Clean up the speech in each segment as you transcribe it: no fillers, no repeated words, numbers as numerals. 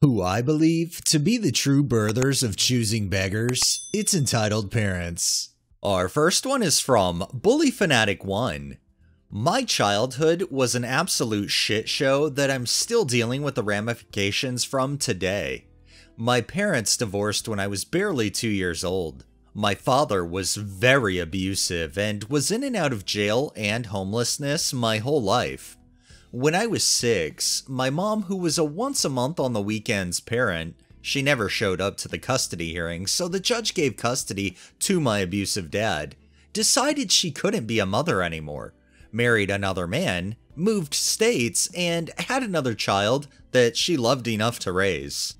Who I believe to be the true birthers of choosing beggars, it's entitled parents. Our first one is from Bully Fanatic 1. My childhood was an absolute shit show that I'm still dealing with the ramifications from today. My parents divorced when I was barely 2 years old. My father was very abusive and was in and out of jail and homelessness my whole life. When I was 6, my mom, who was a once a month on the weekends parent, she never showed up to the custody hearing, so the judge gave custody to my abusive dad, decided she couldn't be a mother anymore, married another man, moved states, and had another child that she loved enough to raise.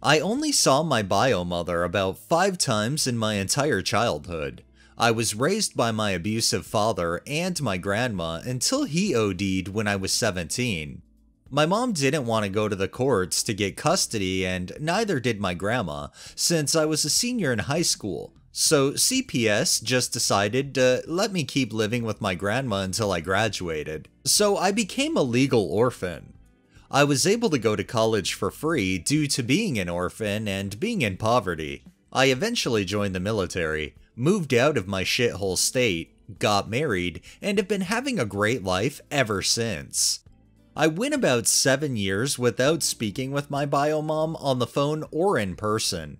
I only saw my bio mother about 5 times in my entire childhood. I was raised by my abusive father and my grandma until he OD'd when I was 17. My mom didn't want to go to the courts to get custody, and neither did my grandma, since I was a senior in high school. So CPS just decided to let me keep living with my grandma until I graduated. So I became a legal orphan. I was able to go to college for free due to being an orphan and being in poverty. I eventually joined the military, moved out of my shithole state, got married, and have been having a great life ever since. I went about 7 years without speaking with my bio mom on the phone or in person.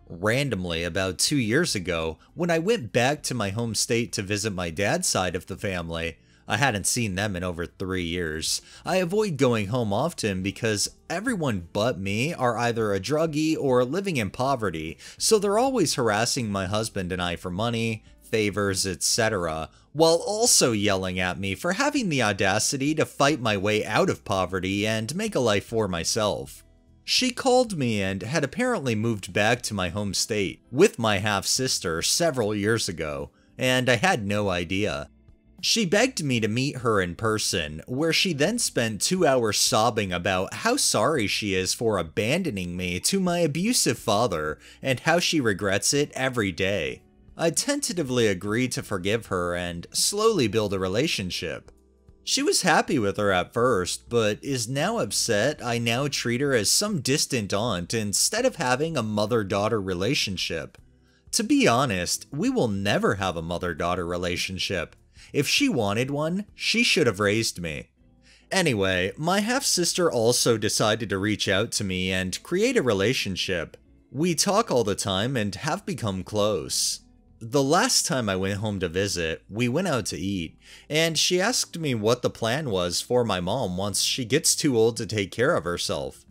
Randomly, about 2 years ago, when I went back to my home state to visit my dad's side of the family, I hadn't seen them in over 3 years. I avoid going home often because everyone but me are either a druggie or living in poverty, so they're always harassing my husband and I for money, favors, etc., while also yelling at me for having the audacity to fight my way out of poverty and make a life for myself. She called me and had apparently moved back to my home state with my half-sister several years ago, and I had no idea. She begged me to meet her in person, where she then spent 2 hours sobbing about how sorry she is for abandoning me to my abusive father and how she regrets it every day. I tentatively agreed to forgive her and slowly build a relationship. She was happy with her at first, but is now upset I now treat her as some distant aunt instead of having a mother-daughter relationship. To be honest, we will never have a mother-daughter relationship. If she wanted one, she should have raised me. Anyway, my half-sister also decided to reach out to me and create a relationship. We talk all the time and have become close. The last time I went home to visit, we went out to eat, and she asked me what the plan was for my mom once she gets too old to take care of herself.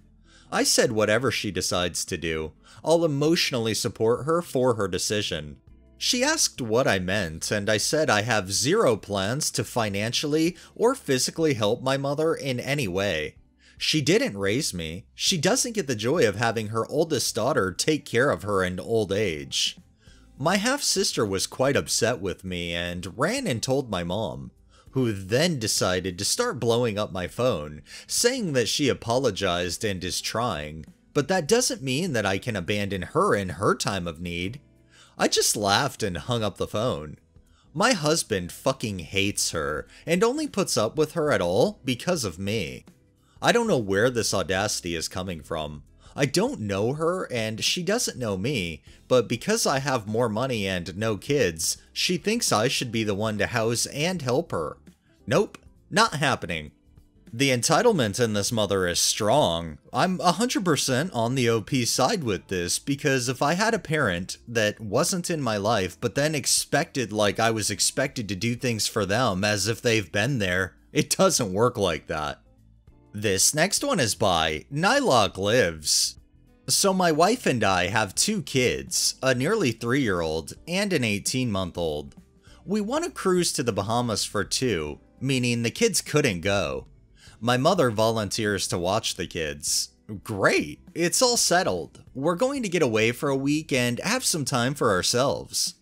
I said whatever she decides to do, I'll emotionally support her for her decision. She asked what I meant, and I said I have zero plans to financially or physically help my mother in any way. She didn't raise me. She doesn't get the joy of having her oldest daughter take care of her in old age. My half-sister was quite upset with me and ran and told my mom, who then decided to start blowing up my phone, saying that she apologized and is trying, but that doesn't mean that I can abandon her in her time of need. I just laughed and hung up the phone. My husband fucking hates her and only puts up with her at all because of me. I don't know where this audacity is coming from. I don't know her and she doesn't know me, but because I have more money and no kids, she thinks I should be the one to house and help her. Nope, not happening. The entitlement in this mother is strong. I'm 100% on the OP side with this, because if I had a parent that wasn't in my life but then expected like I was expected to do things for them as if they've been there, it doesn't work like that. This next one is by Nylock Lives. So my wife and I have 2 kids, a nearly 3-year-old and an 18-month-old. We want to cruise to the Bahamas for 2, meaning the kids couldn't go. My mother volunteers to watch the kids. Great, it's all settled. We're going to get away for a week and have some time for ourselves.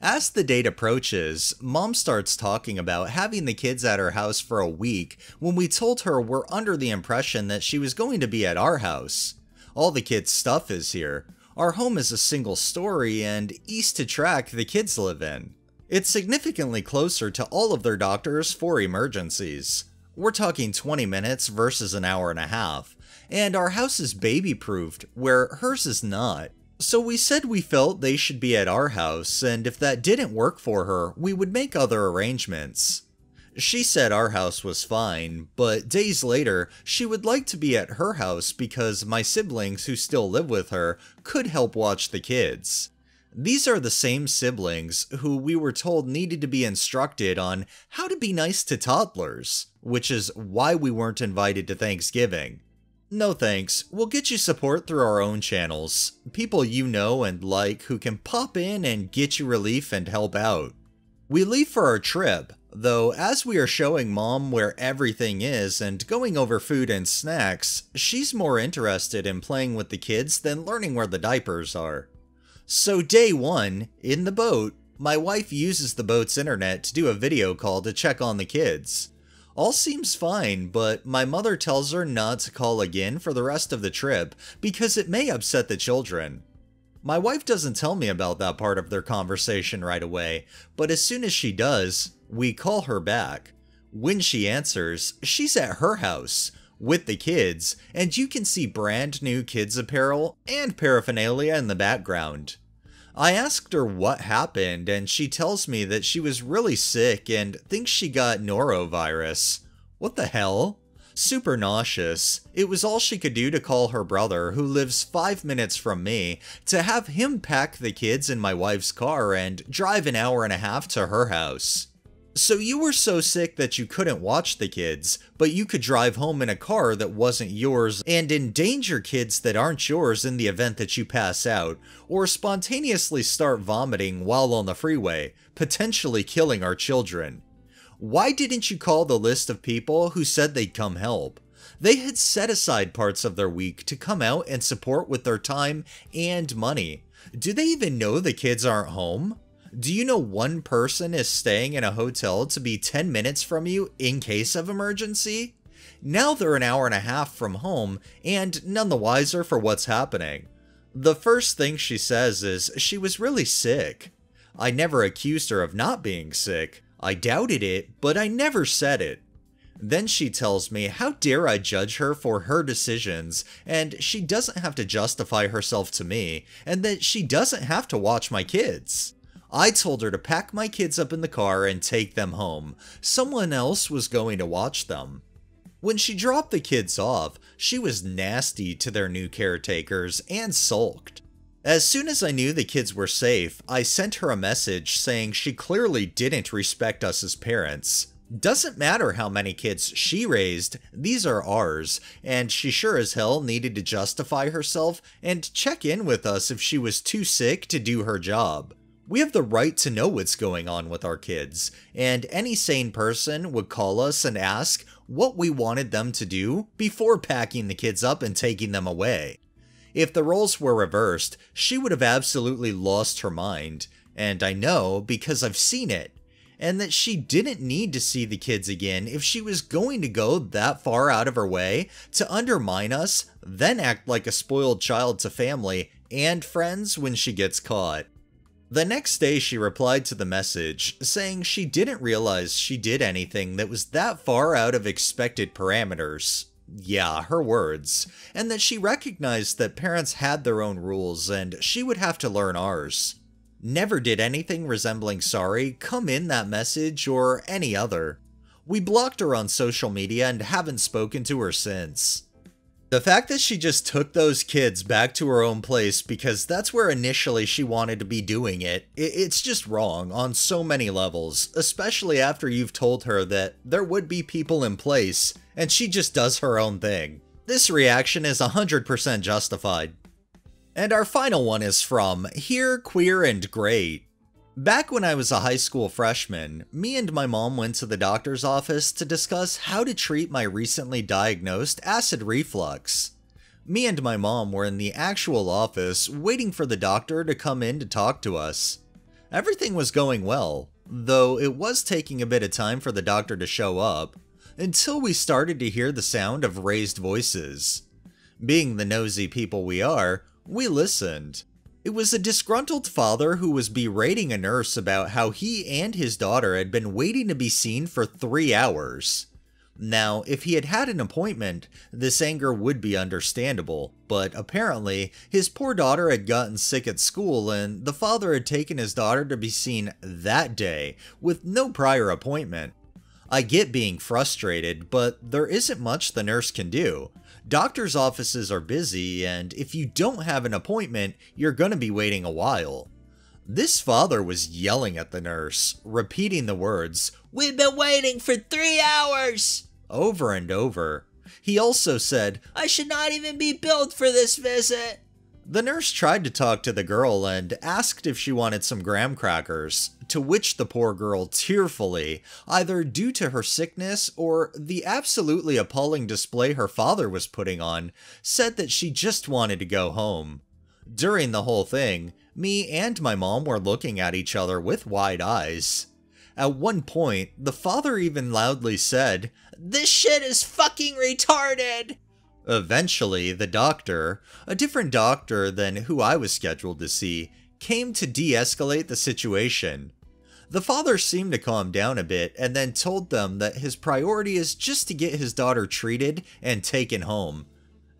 As the date approaches, Mom starts talking about having the kids at her house for a week when we told her we're under the impression that she was going to be at our house. All the kids' stuff is here. Our home is a single story and east to track the kids live in. It's significantly closer to all of their doctors for emergencies. We're talking 20 minutes versus an hour and a half, and our house is baby-proofed, where hers is not. So we said we felt they should be at our house, and if that didn't work for her, we would make other arrangements. She said our house was fine, but days later, she would like to be at her house because my siblings who still live with her could help watch the kids. These are the same siblings who we were told needed to be instructed on how to be nice to toddlers, which is why we weren't invited to Thanksgiving. No thanks, we'll get you support through our own channels, people you know and like who can pop in and get you relief and help out. We leave for our trip, though as we are showing Mom where everything is and going over food and snacks, she's more interested in playing with the kids than learning where the diapers are. So day 1, in the boat, my wife uses the boat's internet to do a video call to check on the kids. All seems fine, but my mother tells her not to call again for the rest of the trip because it may upset the children. My wife doesn't tell me about that part of their conversation right away, but as soon as she does, we call her back. When she answers, she's at her house with the kids, and you can see brand new kids apparel and paraphernalia in the background. I asked her what happened, and she tells me that she was really sick and thinks she got norovirus. What the hell? Super nauseous. It was all she could do to call her brother, who lives 5 minutes from me, to have him pack the kids in my wife's car and drive an hour and a half to her house. So you were so sick that you couldn't watch the kids, but you could drive home in a car that wasn't yours and endanger kids that aren't yours in the event that you pass out, or spontaneously start vomiting while on the freeway, potentially killing our children. Why didn't you call the list of people who said they'd come help? They had set aside parts of their week to come out and support with their time and money. Do they even know the kids aren't home? Do you know one person is staying in a hotel to be 10 minutes from you in case of emergency? Now they're an hour and a half from home and none the wiser for what's happening. The first thing she says is she was really sick. I never accused her of not being sick. I doubted it, but I never said it. Then she tells me how dare I judge her for her decisions, and she doesn't have to justify herself to me, and that she doesn't have to watch my kids. I told her to pack my kids up in the car and take them home. Someone else was going to watch them. When she dropped the kids off, she was nasty to their new caretakers and sulked. As soon as I knew the kids were safe, I sent her a message saying she clearly didn't respect us as parents. Doesn't matter how many kids she raised, these are ours, and she sure as hell needed to justify herself and check in with us if she was too sick to do her job. We have the right to know what's going on with our kids, and any sane person would call us and ask what we wanted them to do before packing the kids up and taking them away. If the roles were reversed, she would have absolutely lost her mind, and I know because I've seen it, and that she didn't need to see the kids again if she was going to go that far out of her way to undermine us, then act like a spoiled child to family and friends when she gets caught. The next day she replied to the message, saying she didn't realize she did anything that was that far out of expected parameters. Yeah, her words. And that she recognized that parents had their own rules and she would have to learn ours. Never did anything resembling sorry come in that message or any other. We blocked her on social media and haven't spoken to her since. The fact that she just took those kids back to her own place because that's where initially she wanted to be doing it, it's just wrong on so many levels, especially after you've told her that there would be people in place and she just does her own thing. This reaction is 100% justified. And our final one is from Here, Queer, and Great. Back when I was a high school freshman, me and my mom went to the doctor's office to discuss how to treat my recently diagnosed acid reflux. Me and my mom were in the actual office waiting for the doctor to come in to talk to us. Everything was going well, though it was taking a bit of time for the doctor to show up, until we started to hear the sound of raised voices. Being the nosy people we are, we listened. It was a disgruntled father who was berating a nurse about how he and his daughter had been waiting to be seen for 3 hours. Now, if he had had an appointment, this anger would be understandable, but apparently, his poor daughter had gotten sick at school and the father had taken his daughter to be seen that day with no prior appointment. I get being frustrated, but there isn't much the nurse can do. Doctors' offices are busy, and if you don't have an appointment, you're gonna be waiting a while. This father was yelling at the nurse, repeating the words, "We've been waiting for 3 hours!" over and over. He also said, "I should not even be billed for this visit." The nurse tried to talk to the girl and asked if she wanted some graham crackers, to which the poor girl tearfully, either due to her sickness or the absolutely appalling display her father was putting on, said that she just wanted to go home. During the whole thing, me and my mom were looking at each other with wide eyes. At one point, the father even loudly said, "This shit is fucking retarded!" Eventually, the doctor, a different doctor than who I was scheduled to see, came to de-escalate the situation. The father seemed to calm down a bit and then told them that his priority is just to get his daughter treated and taken home.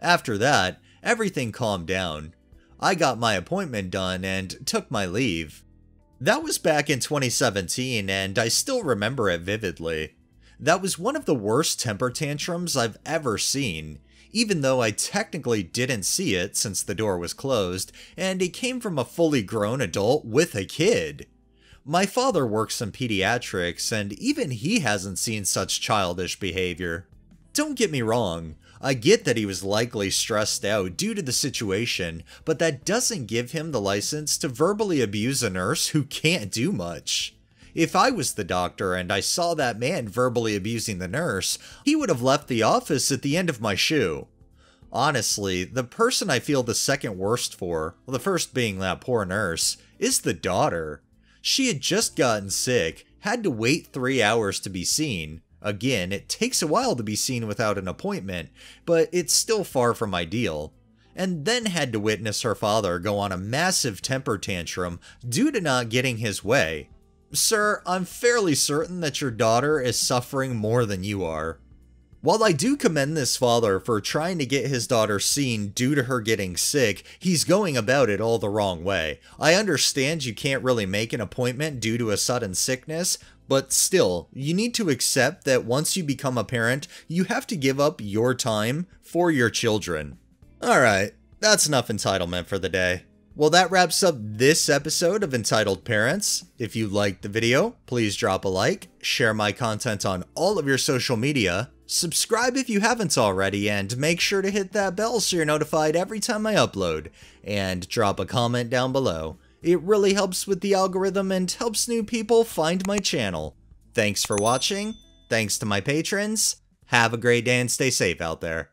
After that, everything calmed down. I got my appointment done and took my leave. That was back in 2017 and I still remember it vividly. That was one of the worst temper tantrums I've ever seen, even though I technically didn't see it since the door was closed and it came from a fully grown adult with a kid. My father works in pediatrics and even he hasn't seen such childish behavior. Don't get me wrong, I get that he was likely stressed out due to the situation, but that doesn't give him the license to verbally abuse a nurse who can't do much. If I was the doctor and I saw that man verbally abusing the nurse, he would have left the office at the end of my shoe. Honestly, the person I feel the second worst for, the first being that poor nurse, is the daughter. She had just gotten sick, had to wait 3 hours to be seen. Again, it takes a while to be seen without an appointment, but it's still far from ideal. And then had to witness her father go on a massive temper tantrum due to not getting his way. Sir, I'm fairly certain that your daughter is suffering more than you are. While I do commend this father for trying to get his daughter seen due to her getting sick, he's going about it all the wrong way. I understand you can't really make an appointment due to a sudden sickness, but still, you need to accept that once you become a parent, you have to give up your time for your children. Alright, that's enough entitlement for the day. Well, that wraps up this episode of Entitled Parents. If you liked the video, please drop a like, share my content on all of your social media, subscribe if you haven't already, and make sure to hit that bell so you're notified every time I upload, and drop a comment down below. It really helps with the algorithm and helps new people find my channel. Thanks for watching, thanks to my patrons, have a great day and stay safe out there.